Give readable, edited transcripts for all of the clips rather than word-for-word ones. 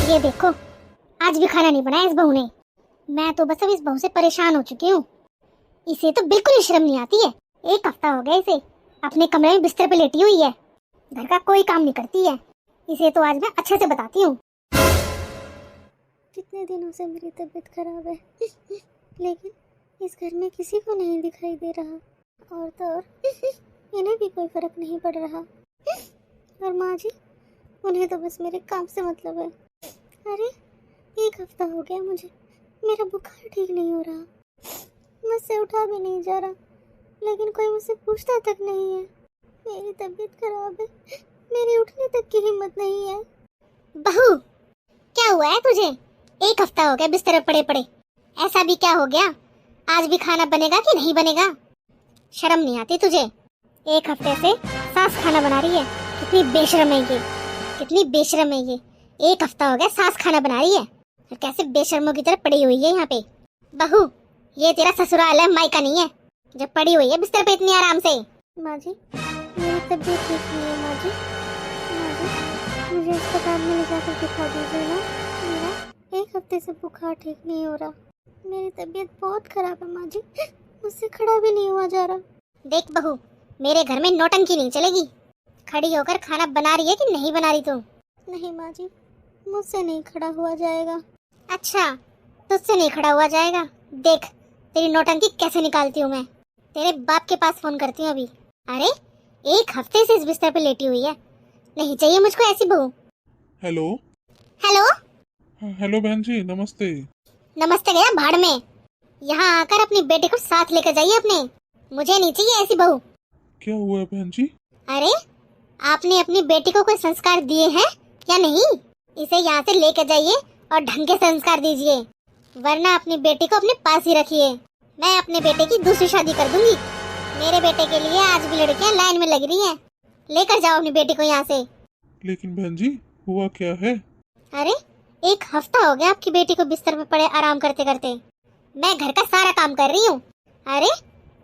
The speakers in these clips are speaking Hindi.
ये देखो, आज भी खाना नहीं बनाया इस बहू ने। मैं तो बस अब इस बहू से परेशान हो चुकी हूँ। इसे तो बिल्कुल ही शर्म नहीं आती है। एक हफ्ता हो गया इसे अपने कमरे में बिस्तर पे लेटी हुई है, घर का कोई काम नहीं करती है। इसे तो आज मैं अच्छे से बताती हूँ। कितने दिनों से मेरी तबीयत खराब है लेकिन इस घर में किसी को नहीं दिखाई दे रहा, और तो और इन्हें भी कोई फर्क नहीं पड़ रहा। और माँ जी, उन्हें तो बस मेरे काम से मतलब है। अरे एक हफ्ता हो गया मुझे, मेरा बुखार ठीक नहीं हो रहा, मुझसे उठा भी नहीं जा रहा, लेकिन कोई मुझसे पूछता तक नहीं है। मेरी तबीयत खराब है, मेरी उठने तक की हिम्मत नहीं है। बहू, क्या हुआ है तुझे? एक हफ्ता हो गया बिस्तर पर पड़े पड़े। ऐसा भी क्या हो गया? आज भी खाना बनेगा कि नहीं बनेगा? शर्म नहीं आती तुझे? एक हफ्ते से सास खाना बना रही है। कितनी बेशर्म है ये, कितनी बेशर्म है ये। एक हफ्ता हो गया सास खाना बना रही है और कैसे बेशर्मों की तरह पड़ी हुई है यहाँ पे। बहू, ये तेरा ससुराल है, मायका नहीं है जो पड़ी हुई है बिस्तर पे इतनी आराम से। माँ जी, मेरी तबीयत ठीक नहीं है। माँ जी, मुझे अस्पताल में ले जाकर दिखा दीजिए ना। मेरा एक हफ्ते से बुखार ठीक नहीं हो रहा, मेरी तबीयत बहुत खराब है। माँ जी, मुझसे खड़ा भी नहीं हुआ जा रहा। देख बहू, मेरे घर में नौटंकी नहीं चलेगी। खड़ी होकर खाना बना रही है कि नहीं बना रही तू? नहीं माँ जी, मुझसे नहीं खड़ा हुआ जाएगा। अच्छा, तुझसे नहीं खड़ा हुआ जाएगा। देख तेरी नौटंकी कैसे निकालती हूँ मैं। तेरे बाप के पास फोन करती हूँ अभी। अरे एक हफ्ते से इस बिस्तर पे लेटी हुई है, नहीं चाहिए मुझको ऐसी बहू। हेलो। हेलो। हेलो बहन जी, नमस्ते। नमस्ते गया भाड़ में। यहाँ आकर अपनी बेटी को साथ लेकर जाइए अपने। मुझे नहीं चाहिए ऐसी बहू। क्या हुआ है बहन जी? अरे आपने अपनी बेटी को कोई संस्कार दिए हैं या नहीं? इसे यहाँ से लेकर जाइए और ढंग के संस्कार दीजिए, वरना अपनी बेटी को अपने पास ही रखिए। मैं अपने बेटे की दूसरी शादी कर दूंगी। मेरे बेटे के लिए आज भी लड़कियाँ लाइन में लग रही हैं। लेकर जाओ अपनी बेटी को यहाँ से। लेकिन बहन जी, हुआ क्या है? अरे एक हफ्ता हो गया आपकी बेटी को बिस्तर पे पड़े आराम करते करते। मैं घर का सारा काम कर रही हूँ। अरे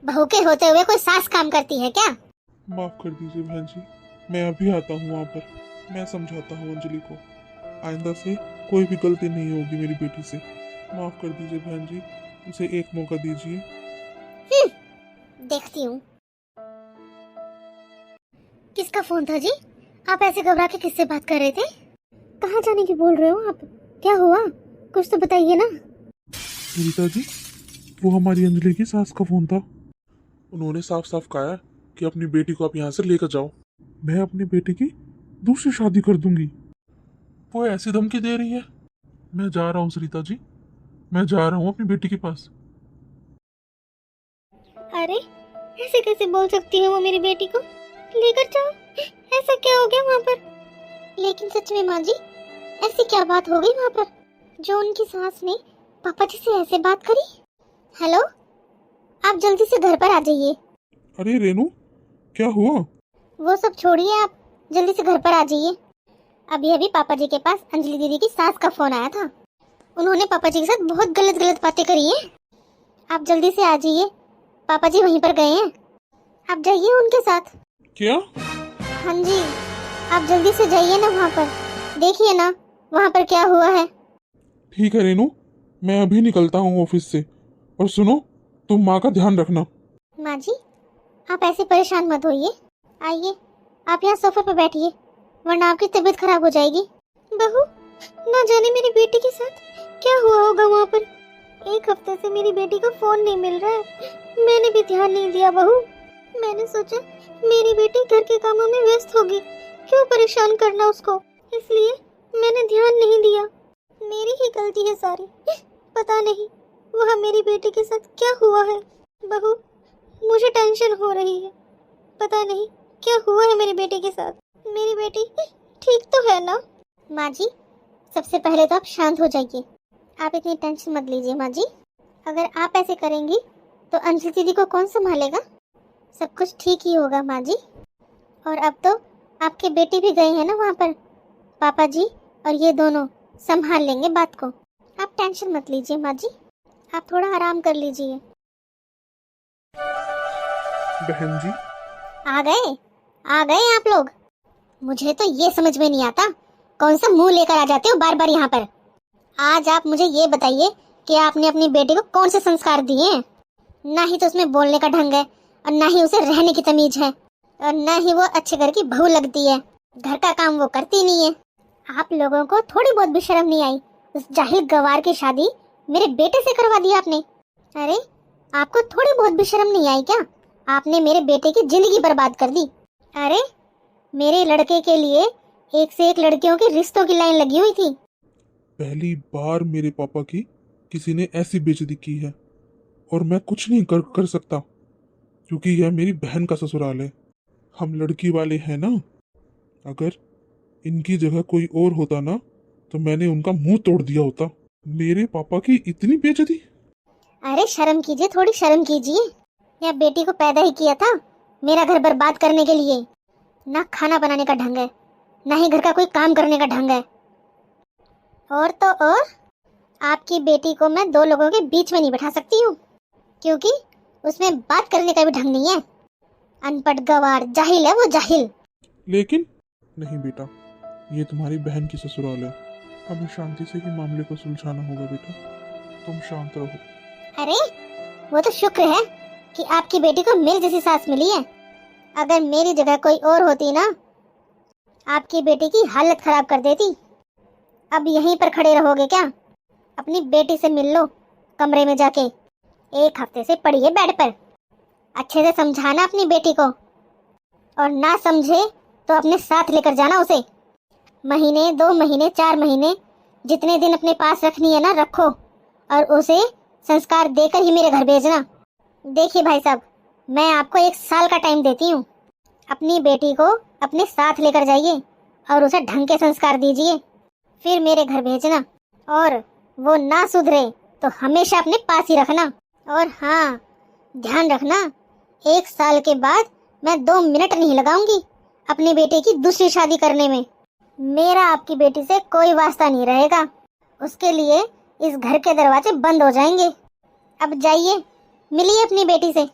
बहू के होते हुए कोई सास काम करती है क्या? माफ कर दीजिए बहन जी, मैं अभी आता हूँ वहाँ पर। मैं समझाता हूँ अंजलि को। आइंदा से कोई भी गलती नहीं होगी मेरी बेटी से। माफ कर दीजिए बहन जी, उसे एक मौका दीजिए। देखती हूँ। किसका फोन था जी? आप ऐसे घबरा के किससे बात कर रहे थे? कहाँ जाने की बोल रहे हो आप? क्या हुआ, कुछ तो बताइए ना। रीता जी, वो हमारी अंजलि की सास का फोन था। उन्होंने साफ साफ कहा कि अपनी बेटी को आप यहाँ से लेकर जाओ। मैं अपनी बेटी की दूसरी शादी कर दूंगी। वो ऐसी धमकी दे रही है। मैं जा रहा हूँ रीता जी, मैं जा रहा हूँ अपनी बेटी के पास। अरे ऐसे कैसे बोल सकती है वो मेरी बेटी को? लेकर जाओ, ऐसा क्या हो गया वहाँ पर? लेकिन सच में माँ जी, ऐसी क्या बात हो गई वहाँ पर जो उनकी सास ने पापा जी से ऐसे बात करी? हेलो, आप जल्दी से घर पर आ जाइए। अरे रेनू, क्या हुआ? वो सब छोड़िए, आप जल्दी से घर पर आ जाइए। अभी अभी पापा जी के पास अंजलि दीदी की सास का फोन आया था। उन्होंने पापा जी के साथ बहुत गलत गलत बातें करी हैं। आप जल्दी से आ जाइए, पापा जी वहीं पर गए हैं। आप जाइए उनके साथ। क्या? हाँ जी, आप जल्दी से जाइए ना वहाँ पर, देखिए ना वहाँ पर क्या हुआ है। ठीक है रेनू, मैं अभी निकलता हूँ ऑफिस से। और सुनो, तुम माँ का ध्यान रखना। माँ जी, आप ऐसे परेशान मत होइए। आइए, आप यहाँ सोफे पर बैठिए, वरना आपकी तबीयत खराब हो जाएगी। बहू, ना जाने मेरी बेटी के साथ क्या हुआ होगा वहाँ पर। एक हफ्ते से मेरी बेटी को फोन नहीं मिल रहा है, मैंने भी ध्यान नहीं दिया बहू। मैंने सोचा मेरी बेटी घर के कामों में व्यस्त होगी, क्यों परेशान करना उसको, इसलिए मैंने ध्यान नहीं दिया। मेरी ही गलती है सारी। पता नहीं वहाँ मेरी बेटी के साथ क्या हुआ है। बहू, मुझे टेंशन हो रही है, पता नहीं क्या हुआ है मेरी बेटी के साथ। मेरी बेटी ठीक तो है ना? माँ जी, सबसे पहले तो आप शांत हो जाइए। आप इतनी टेंशन मत लीजिए माँ जी। अगर आप ऐसे करेंगी तो अंजलि दीदी को कौन संभालेगा? सब कुछ ठीक ही होगा माँ जी। और अब तो आपके बेटे भी गए हैं ना वहाँ पर, पापा जी और ये दोनों संभाल लेंगे बात को। आप टेंशन मत लीजिए माँ जी, आप थोड़ा आराम कर लीजिए। बहन जी, आ गए आप लोग। मुझे तो ये समझ में नहीं आता कौन सा मुंह लेकर आ जाते हो बार बार यहाँ पर? आज आप मुझे ये बताइए कि आपने अपनी बेटी को कौन से संस्कार दिए हैं? ना ही तो उसमें बोलने का ढंग है, और ना ही उसे रहने की तमीज है, और ना ही वो अच्छे घर की बहू लगती है। घर का काम वो करती नहीं है। आप लोगों को थोड़ी बहुत भी शर्म नहीं आई? उस जाहिल गवार की शादी मेरे बेटे से करवा दी आपने। अरे आपको थोड़ी बहुत भी शर्म नहीं आई क्या? आपने मेरे बेटे की जिंदगी बर्बाद कर दी। अरे मेरे लड़के के लिए एक से एक लड़कियों के रिश्तों की लाइन लगी हुई थी। पहली बार मेरे पापा की किसी ने ऐसी बेइज्जती की है, और मैं कुछ नहीं कर सकता, क्योंकि यह मेरी बहन का ससुराल है। हम लड़की वाले हैं ना। अगर इनकी जगह कोई और होता ना, तो मैंने उनका मुंह तोड़ दिया होता। मेरे पापा की इतनी बेइज्जती। अरे शर्म कीजिए, थोड़ी शर्म कीजिए। या बेटी को पैदा ही किया था मेरा घर बर्बाद करने के लिए? ना खाना बनाने का ढंग है, ना ही घर का कोई काम करने का ढंग है। और तो और आपकी बेटी को मैं दो लोगों के बीच में नहीं बैठा सकती हूँ, क्योंकि उसमें बात करने का भी ढंग नहीं है। अनपढ़ गवार जाहिल है वो, जाहिल। लेकिन नहीं बेटा, ये तुम्हारी बहन की ससुराल है। हमें शांति से ही मामले को सुलझाना होगा बेटा। तुम शांत रहो। अरे वो तो शुक्र है कि आपकी बेटी को मेरी जैसी सास मिली है। अगर मेरी जगह कोई और होती ना, आपकी बेटी की हालत खराब कर देती। अब यहीं पर खड़े रहोगे क्या? अपनी बेटी से मिल लो कमरे में जाके। एक हफ्ते से पड़ी है बेड पर। अच्छे से समझाना अपनी बेटी को, और ना समझे तो अपने साथ लेकर जाना उसे। महीने, 2 महीने, 4 महीने, जितने दिन अपने पास रखनी है ना रखो, और उसे संस्कार देकर ही मेरे घर भेजना। देखिए भाई साहब, मैं आपको 1 साल का टाइम देती हूँ। अपनी बेटी को अपने साथ लेकर जाइए और उसे ढंग के संस्कार दीजिए, फिर मेरे घर भेजना। और वो ना सुधरे तो हमेशा अपने पास ही रखना। और हाँ, ध्यान रखना, 1 साल के बाद मैं 2 मिनट नहीं लगाऊंगी अपनी बेटे की दूसरी शादी करने में। मेरा आपकी बेटी से कोई वास्ता नहीं रहेगा। उसके लिए इस घर के दरवाजे बंद हो जाएंगे। अब जाइए, मिलिए अपनी बेटी से।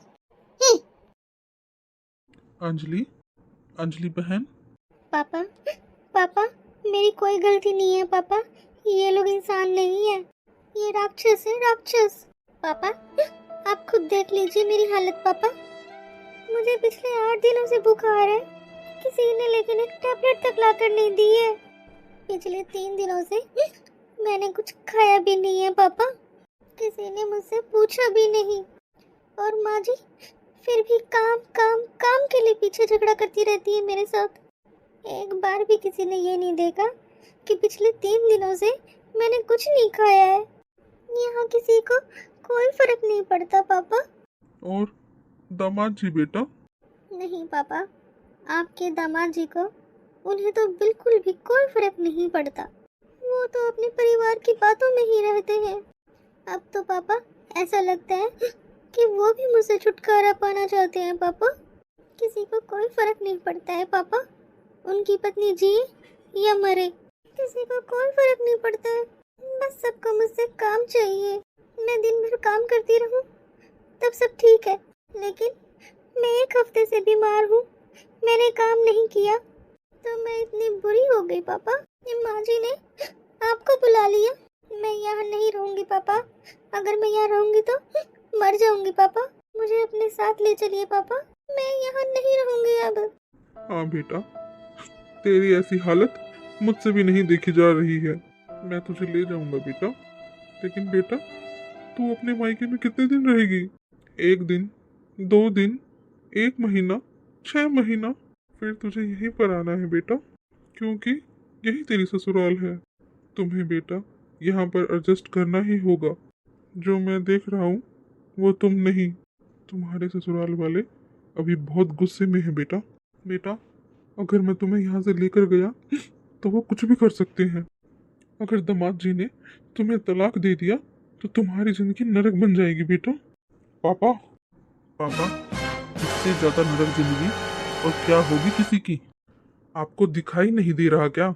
अंजलि, अंजलि बहन। पापा, पापा, मेरी कोई गलती नहीं है पापा। ये लोग इंसान नहीं है, ये राक्षस है, राक्षस। पापा, आप खुद देख लीजिए मेरी हालत पापा। मुझे पिछले 8 दिनों से बुखार है, किसी ने लेकिन एक टैबलेट तक लाकर नहीं दी है। पिछले 3 दिनों से मैंने कुछ खाया भी नहीं है पापा, किसी ने मुझसे पूछा भी नहीं। और माँ जी फिर भी काम काम काम के लिए पीछे झगड़ा करती रहती है मेरे साथ। एक बार भी किसी ने ये नहीं देखा कि पिछले 3 दिनों से मैंने कुछ नहीं खाया है। यहाँ किसी को कोई फर्क नहीं पड़ता पापा। और दामाद जी बेटा? नहीं पापा, आपके दामाद जी को, उन्हें तो बिल्कुल भी कोई फर्क नहीं पड़ता। वो तो अपने परिवार की बातों में ही रहते हैं। अब तो पापा ऐसा लगता है कि वो भी मुझसे छुटकारा पाना चाहते हैं पापा। किसी को कोई फर्क नहीं पड़ता है पापा, उनकी पत्नी जिए या मरे, किसी को कोई फर्क नहीं पड़ता है। बस सबको मुझसे काम चाहिए। मैं दिन भर काम करती रहूं तब सब ठीक है, लेकिन मैं 1 हफ्ते से बीमार हूँ, मैंने काम नहीं किया तो मैं इतनी बुरी हो गई पापा। माँ जी ने आपको बुला लिया। मैं यहाँ नहीं रहूँगी पापा, अगर मैं यहाँ रहूँगी तो मर जाऊँगी पापा। मुझे अपने साथ ले चलिए पापा, मैं यहाँ नहीं रहूँगी अब। हाँ बेटा, तेरी ऐसी हालत मुझसे भी नहीं देखी जा रही है। मैं तुझे ले जाऊंगा बेटा। लेकिन बेटा, तू अपने मायके में कितने दिन रहेगी? 1 दिन, 2 दिन, 1 महीना, 6 महीना? फिर तुझे यहीं पर आना है बेटा, क्योंकि यही तेरी ससुराल है। तुम्हें बेटा यहाँ पर एडजस्ट करना ही होगा। जो मैं देख रहा हूँ वो तुम नहीं, तुम्हारे ससुराल वाले अभी बहुत गुस्से में है बेटा। बेटा, अगर मैं तुम्हें यहाँ से लेकर गया तो वो कुछ भी कर सकते हैं। अगर दामाद जी ने तुम्हें तलाक दे दिया तो तुम्हारी जिंदगी नरक बन जाएगी बेटा। पापा, पापा, इससे ज्यादा नरक जिंदगी और क्या होगी किसी की? आपको दिखाई नहीं दे रहा क्या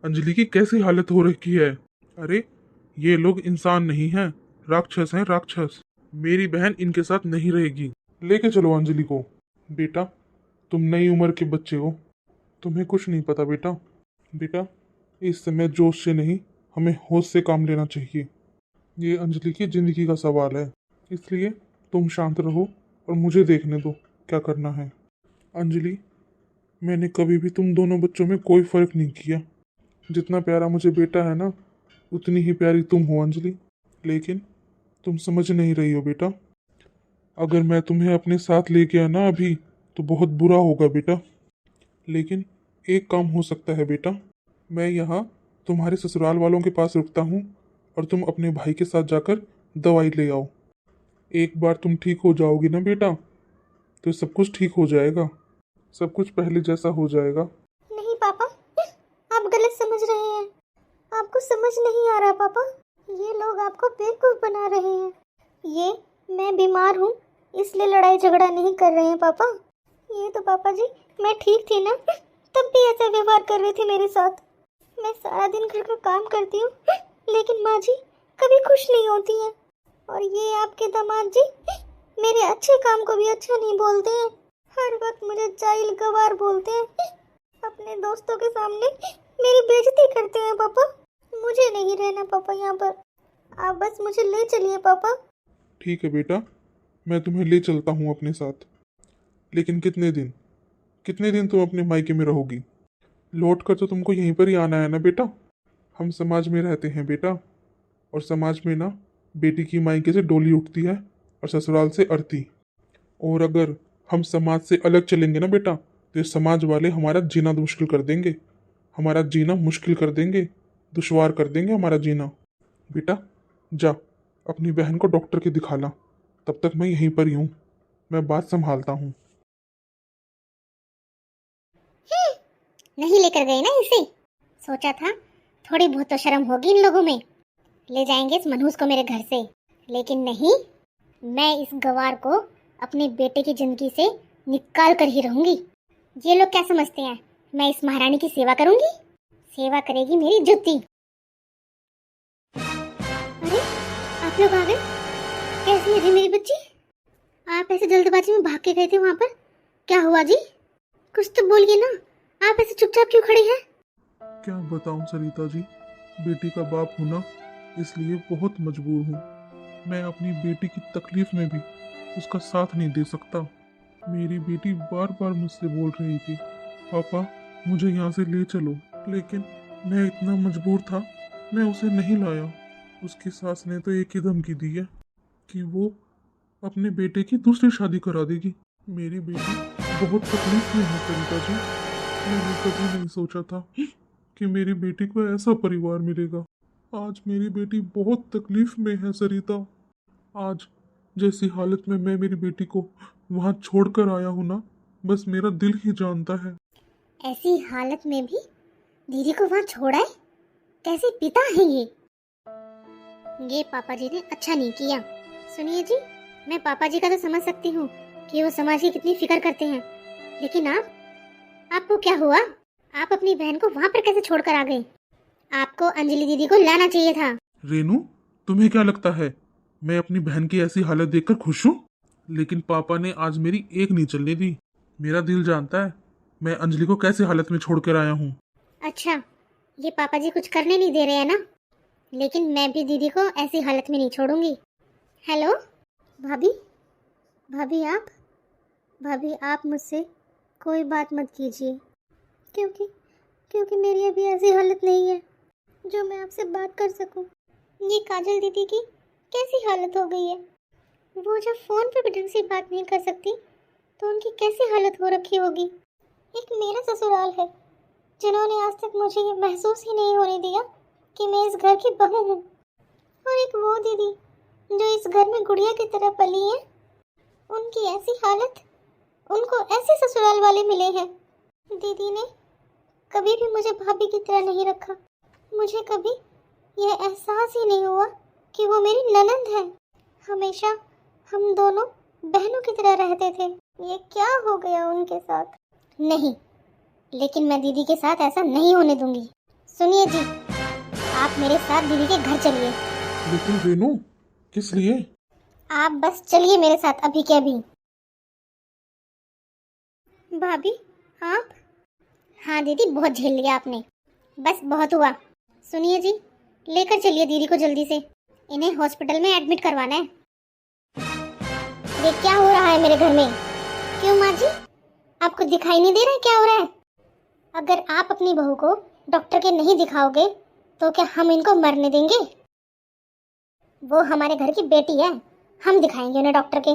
अंजलि की कैसी हालत हो रखी है? अरे ये लोग इंसान नहीं हैं, राक्षस हैं, राक्षस। मेरी बहन इनके साथ नहीं रहेगी। लेके चलो अंजलि को। बेटा, तुम नई उम्र के बच्चे हो, तुम्हें कुछ नहीं पता बेटा। बेटा, इस समय जोश से नहीं, हमें होश से काम लेना चाहिए। ये अंजलि की ज़िंदगी का सवाल है, इसलिए तुम शांत रहो और मुझे देखने दो क्या करना है। अंजलि, मैंने कभी भी तुम दोनों बच्चों में कोई फ़र्क नहीं किया। जितना प्यारा मुझे बेटा है ना, उतनी ही प्यारी तुम हो अंजलि। लेकिन तुम समझ नहीं रही हो बेटा। अगर मैं तुम्हें अपने साथ लेके आया ना अभी, तो बहुत बुरा होगा बेटा। लेकिन एक काम हो सकता है बेटा। मैं यहाँ तुम्हारे ससुराल वालों के पास रुकता हूँ और तुम अपने भाई के साथ जाकर दवाई ले आओ। एक बार तुम ठीक हो जाओगी ना बेटा, तो सब कुछ ठीक हो जाएगा। सब कुछ पहले जैसा हो जाएगा। नहीं पापा, आप गलत समझ रहे हैं। आपको समझ नहीं आ रहा पापा, ये लोग आपको बेवकूफ बना रहे हैं। ये मैं बीमार हूँ इसलिए लड़ाई झगड़ा नहीं कर रहे हैं पापा। ये तो पापा जी, मैं ठीक थी ना, तब भी ऐसा व्यवहार कर रहे थे मेरे साथ। मैं सारा दिन घर का काम करती हूँ, लेकिन माँ जी कभी खुश नहीं होती हैं। और ये आपके दामाद जी मेरे अच्छे काम को भी अच्छा नहीं बोलते हैं, हर वक्त मुझे जाहिल गवार बोलते हैं। अपने दोस्तों के सामने मेरी बेइज्जती करते हैं पापा। मुझे नहीं रहना पापा यहाँ पर, आप बस मुझे ले चलिए पापा। ठीक है बेटा, मैं तुम्हें ले चलता हूँ अपने साथ। लेकिन कितने दिन तुम अपने मायके में रहोगी? लौट कर तो तुमको यहीं पर ही आना है ना बेटा। हम समाज में रहते हैं बेटा, और समाज में ना बेटी की मायके से डोली उठती है और ससुराल से अर्थी। और अगर हम समाज से अलग चलेंगे ना बेटा, तो ये समाज वाले हमारा जीना मुश्किल कर देंगे। हमारा जीना मुश्किल कर देंगे, दुश्वार कर देंगे हमारा जीना। बेटा जा, अपनी बहन को डॉक्टर के दिखा ला। तब तक मैं यहीं पर ही हूँ, मैं बात संभालता हूँ। नहीं लेकर गए ना इसे। सोचा था थोड़ी बहुत तो शर्म होगी इन लोगों में, ले जाएंगे इस मनहूस को मेरे घर से। लेकिन नहीं, मैं इस गवार को अपने बेटे की जिंदगी से निकाल कर ही रहूंगी। ये लोग क्या समझते हैं, मैं इस महारानी की सेवा करूंगी? सेवा करेगी मेरी जुत्ती। अरे आप लोग आ गए, कैसी है जी मेरी बच्ची? आप ऐसे जल्दबाजी में भाग के गए थे वहां पर, क्या हुआ जी? कुछ तो बोलिए ना, आप ऐसे चुपचाप क्यों खड़ी हैं? क्या बताऊं सरिता जी, बेटी का बाप हूं ना, इसलिए बहुत मजबूर हूँ। मैं अपनी बेटी की तकलीफ में भी उसका साथ नहीं दे सकता। मेरी बेटी बार बार मुझसे बोल रही थी, पापा मुझे यहाँ से ले चलो, लेकिन मैं इतना मजबूर था, मैं उसे नहीं लाया। उसकी सास ने तो एक ही धमकी दी है कि वो अपने बेटे की दूसरी शादी करा देगी। मेरी बेटी बहुत तकलीफ में है सरिता जी। मैंने कभी नहीं सोचा था कि मेरी बेटी को ऐसा परिवार मिलेगा। आज मेरी बेटी बहुत तकलीफ में है सरिता। आज जैसी हालत में मैं मेरी बेटी को वहाँ छोड़कर आया हूँ ना, बस मेरा दिल ही जानता है। ऐसी हालत में भी दीदी को वहाँ छोड़ा है? कैसे पिता है ये पापा जी ने अच्छा नहीं किया। सुनिए जी, मैं पापा जी का तो समझ सकती हूँ कि वो समाज की कितनी फिक्र करते हैं, लेकिन आपको क्या हुआ? आप अपनी बहन को वहाँ पर कैसे छोड़कर आ गए? आपको अंजलि दीदी को लाना चाहिए था। रेनू, तुम्हें क्या लगता है मैं अपनी बहन की ऐसी हालत देखकर खुश हूँ? लेकिन पापा ने आज मेरी एक नहीं चलने दी। मेरा दिल जानता है मैं अंजलि को कैसे हालत में छोड़कर आया हूँ। अच्छा, ये पापा जी कुछ करने नहीं दे रहे हैं ना, लेकिन मैं भी दीदी को ऐसी हालत में नहीं छोड़ूंगी। हेलो भाभी, भाभी आप मुझसे कोई बात मत कीजिए, क्योंकि मेरी अभी ऐसी हालत नहीं है जो मैं आपसे बात कर सकूं। ये काजल दीदी की कैसी हालत हो गई है, वो जब फ़ोन पे भी ढंग से बात नहीं कर सकती तो उनकी कैसी हालत हो रखी होगी। एक मेरा ससुराल है जिन्होंने आज तक मुझे ये महसूस ही नहीं होने दिया कि मैं इस घर की बहू हूँ, और एक वो दीदी जो इस घर में गुड़िया की तरह पली है, उनकी ऐसी हालत, उनको ऐसे ससुराल वाले मिले हैं। दीदी ने कभी भी मुझे भाभी की तरह नहीं रखा। मुझे कभी यह एहसास ही नहीं हुआ कि वो मेरी ननंद है। हमेशा हम दोनों बहनों की तरह रहते थे। ये क्या हो गया उनके साथ? नहीं, लेकिन मैं दीदी के साथ ऐसा नहीं होने दूंगी। सुनिए जी, आप मेरे साथ दीदी के घर चलिए। लेकिन रेनू, किस लिए? आप बस चलिए मेरे साथ अभी के अभी। भाभी आप? हाँ दीदी, बहुत झेल लिया आपने। बस बहुत हुआ। सुनिए जी, लेकर चलिए दीदी को जल्दी से, इन्हें हॉस्पिटल में एडमिट करवाना है। ये क्या हो रहा है मेरे घर में? क्यों माँ जी, आपको दिखाई नहीं दे रहा है क्या हो रहा है? अगर आप अपनी बहू को डॉक्टर के नहीं दिखाओगे तो क्या हम इनको मरने देंगे? वो हमारे घर की बेटी है, हम दिखाएंगे उन्हें डॉक्टर के।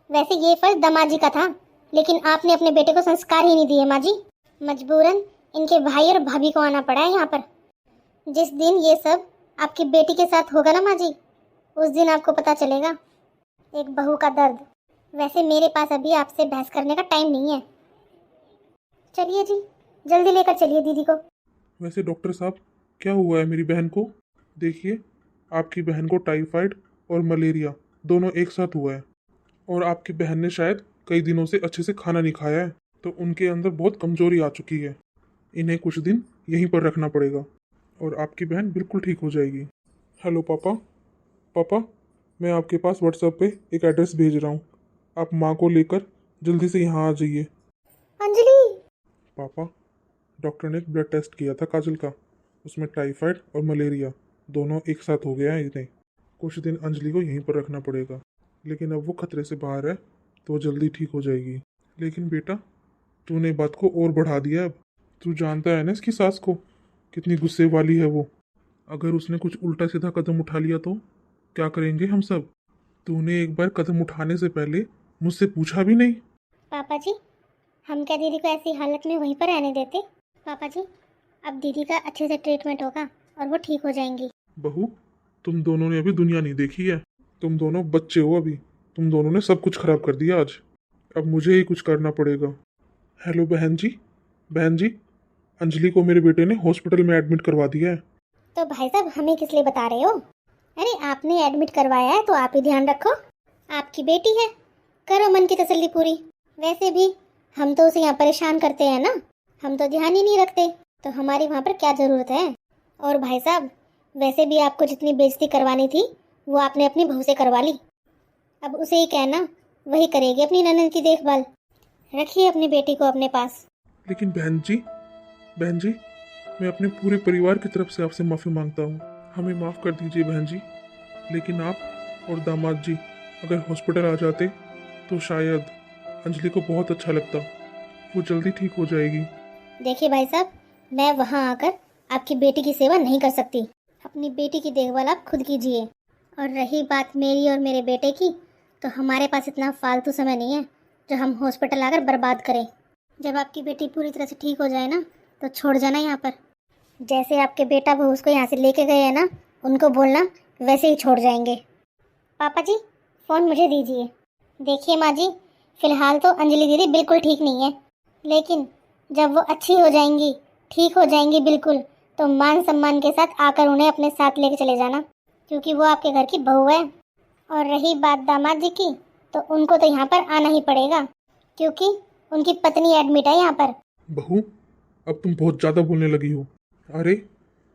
वैसे ये फर्ज दामाद जी का था, लेकिन आपने अपने बेटे को संस्कार ही नहीं दिए माँ जी। मजबूरन इनके भाई और भाभी को आना पड़ा है यहाँ पर। जिस दिन ये सब आपकी बेटी के साथ होगा ना माँ जी, उस दिन आपको पता चलेगा एक बहू का दर्द। वैसे मेरे पास अभी आपसे बहस करने का टाइम नहीं है। चलिए जी, जल्दी लेकर चलिए दीदी को। वैसे डॉक्टर साहब, क्या हुआ है मेरी बहन को? देखिए, आपकी बहन को टाइफाइड और मलेरिया दोनों एक साथ हुआ है, और आपकी बहन ने शायद कई दिनों से अच्छे से खाना नहीं खाया है, तो उनके अंदर बहुत कमजोरी आ चुकी है। इन्हें कुछ दिन यहीं पर रखना पड़ेगा और आपकी बहन बिल्कुल ठीक हो जाएगी। हेलो पापा, पापा मैं आपके पास व्हाट्सएप पे एक एड्रेस भेज रहा हूँ, आप माँ को लेकर जल्दी से यहाँ आ जाइए। अंजलि! पापा, डॉक्टर ने एक ब्लड टेस्ट किया था काजल का, उसमें टाइफाइड और मलेरिया दोनों एक साथ हो गया है। इन्हें कुछ दिन अंजलि को यहीं पर रखना पड़ेगा, लेकिन अब वो खतरे से बाहर है तो वो जल्दी ठीक हो जाएगी। लेकिन बेटा, तूने बात को और बढ़ा दिया। अब तू जानता है ना इसकी सास को कितनी गुस्से वाली है वो। अगर उसने कुछ उल्टा सीधा कदम उठा लिया तो क्या करेंगे हम सब? तूने एक बार कदम उठाने से पहले मुझसे पूछा भी नहीं। पापा जी, हम क्या दीदी को ऐसी हालत में वहीं पर रहने देते? पापा जी, अब दीदी का अच्छे से ट्रीटमेंट होगा और वो ठीक हो जाएंगी। बहू, तुम दोनों ने अभी दुनिया नहीं देखी है, तुम दोनों बच्चे हो अभी, तुम दोनों ने सब कुछ खराब कर दिया आज। अब मुझे ही कुछ करना पड़ेगा। हेलो बहन जी, बहन जी, अंजलि को मेरे बेटे ने हॉस्पिटल में एडमिट करवा दिया है। तो भाई साहब, हमें किस लिए बता रहे हो? अरे आपने एडमिट करवाया है तो आप ही ध्यान रखो, आपकी बेटी है, करो मन की तसल्ली पूरी। वैसे भी हम तो उसे यहाँ परेशान करते हैं ना, हम तो ध्यान ही नहीं रखते, तो हमारी वहाँ पर क्या ज़रूरत है? और भाई साहब, वैसे भी आपको जितनी बेइज्जती करवानी थी वो आपने अपनी बहू से करवा ली। अब उसे ही कहना, वही करेगी अपनी ननद की देखभाल। रखिए अपनी बेटी को अपने पास। लेकिन बहन जी, बहन जी, मैं अपने पूरे परिवार की तरफ से आपसे माफ़ी मांगता हूँ, हमें माफ़ कर दीजिए बहन जी। लेकिन आप और दामाद जी अगर हॉस्पिटल आ जाते तो शायद अंजलि को बहुत अच्छा लगता, वो जल्दी ठीक हो जाएगी। देखिए भाई साहब, मैं वहाँ आकर आपकी बेटी की सेवा नहीं कर सकती, अपनी बेटी की देखभाल आप खुद कीजिए। और रही बात मेरी और मेरे बेटे की, तो हमारे पास इतना फालतू समय नहीं है जो हम हॉस्पिटल आकर बर्बाद करें। जब आपकी बेटी पूरी तरह से ठीक हो जाए ना, तो छोड़ जाना यहाँ पर। जैसे आपके बेटा बहू उसको यहाँ से लेके गए हैं ना, उनको बोलना वैसे ही छोड़ जाएंगे। पापा जी, फ़ोन मुझे दीजिए। देखिए माँ जी, फ़िलहाल तो अंजलि दीदी बिल्कुल ठीक नहीं है, लेकिन जब वो अच्छी हो जाएंगी, ठीक हो जाएंगी बिल्कुल, तो मान सम्मान के साथ आकर उन्हें अपने साथ लेके चले जाना, क्योंकि वो आपके घर की बहू है। और रही बात दामाद जी की, तो उनको तो यहाँ पर आना ही पड़ेगा, क्योंकि उनकी पत्नी एडमिट है यहाँ पर। बहू, अब तुम बहुत ज़्यादा बोलने लगी हो। अरे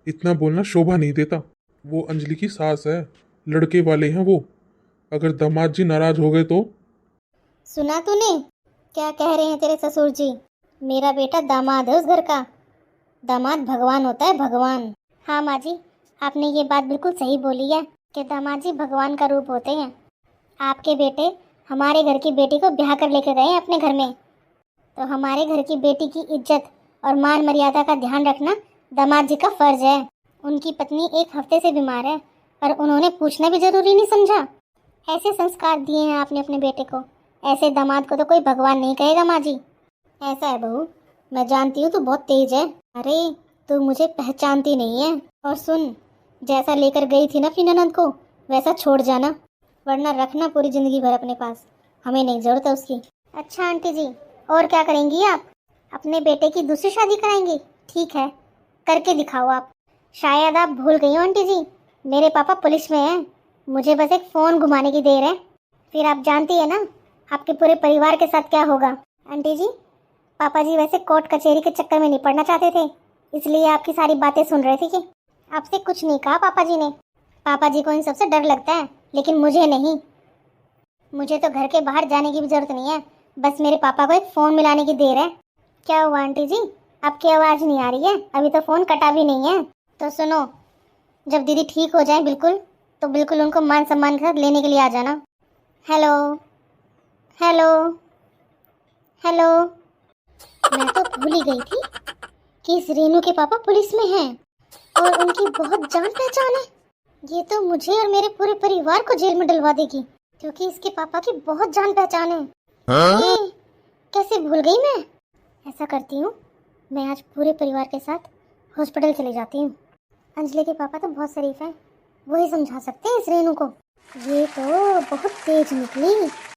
इतना बोलना शोभा नहीं देता, वो अंजलि की सास है, लड़के वाले हैं वो। अगर दामाद जी नाराज हो गए तो? सुना तूने क्या कह रहे हैं तेरे ससुर जी? मेरा बेटा दामाद है उस घर का, दामाद भगवान होता है, भगवान। हाँ माँ जी, आपने ये बात बिल्कुल सही बोली है कि दामाद जी भगवान का रूप होते हैं। आपके बेटे हमारे घर की बेटी को ब्याह कर लेकर गए अपने घर में, तो हमारे घर की बेटी की इज्जत और मान मर्यादा का ध्यान रखना दामाद जी का फर्ज है। उनकी पत्नी 1 हफ्ते से बीमार है, पर उन्होंने पूछना भी जरूरी नहीं समझा। ऐसे संस्कार दिए हैं आपने अपने बेटे को, ऐसे दामाद को तो कोई भगवान नहीं कहेगा माँ जी। ऐसा है बहू, मैं जानती हूँ तू बहुत तेज है। अरे तू मुझे पहचानती नहीं है। और सुन, जैसा लेकर गई थी ना अपनी ननद को, वैसा छोड़ जाना, वरना रखना पूरी ज़िंदगी भर अपने पास, हमें नहीं ज़रूरत है उसकी। अच्छा आंटी जी, और क्या करेंगी आप? अपने बेटे की दूसरी शादी कराएंगी? ठीक है, करके दिखाओ आप। शायद आप भूल गई हो आंटी जी, मेरे पापा पुलिस में हैं, मुझे बस एक फ़ोन घुमाने की देर है, फिर आप जानती है ना आपके पूरे परिवार के साथ क्या होगा। आंटी जी, पापा जी वैसे कोर्ट कचहरी के चक्कर में नहीं पड़ना चाहते थे, इसलिए आपकी सारी बातें सुन रहे थे। कि आपसे कुछ नहीं कहा पापा जी ने। पापा जी को इन सबसे डर लगता है, लेकिन मुझे नहीं। मुझे तो घर के बाहर जाने की भी ज़रूरत नहीं है, बस मेरे पापा को एक फ़ोन मिलाने की देर है। क्या हुआ आंटी जी, आपकी आवाज नहीं आ रही है, अभी तो फोन कटा भी नहीं है। तो सुनो, जब दीदी ठीक हो जाए बिल्कुल, तो बिल्कुल उनको मान सम्मान कर लेने के लिए आ जाना। Hello hello hello. मैं तो भूल ही गई थी कि इस रेनू के पापा पुलिस में हैं और उनकी बहुत जान पहचान है। ये तो मुझे और मेरे पूरे परिवार को जेल में डलवा देगी, क्योंकि इसके पापा की बहुत जान पहचान है। ए, कैसे भूल गई मैं। ऐसा करती हूँ, मैं आज पूरे परिवार के साथ हॉस्पिटल चले जाती हूँ। अंजलि के पापा तो बहुत शरीफ हैं, वही समझा सकते हैं इस रेनू को। ये तो बहुत तेज निकली।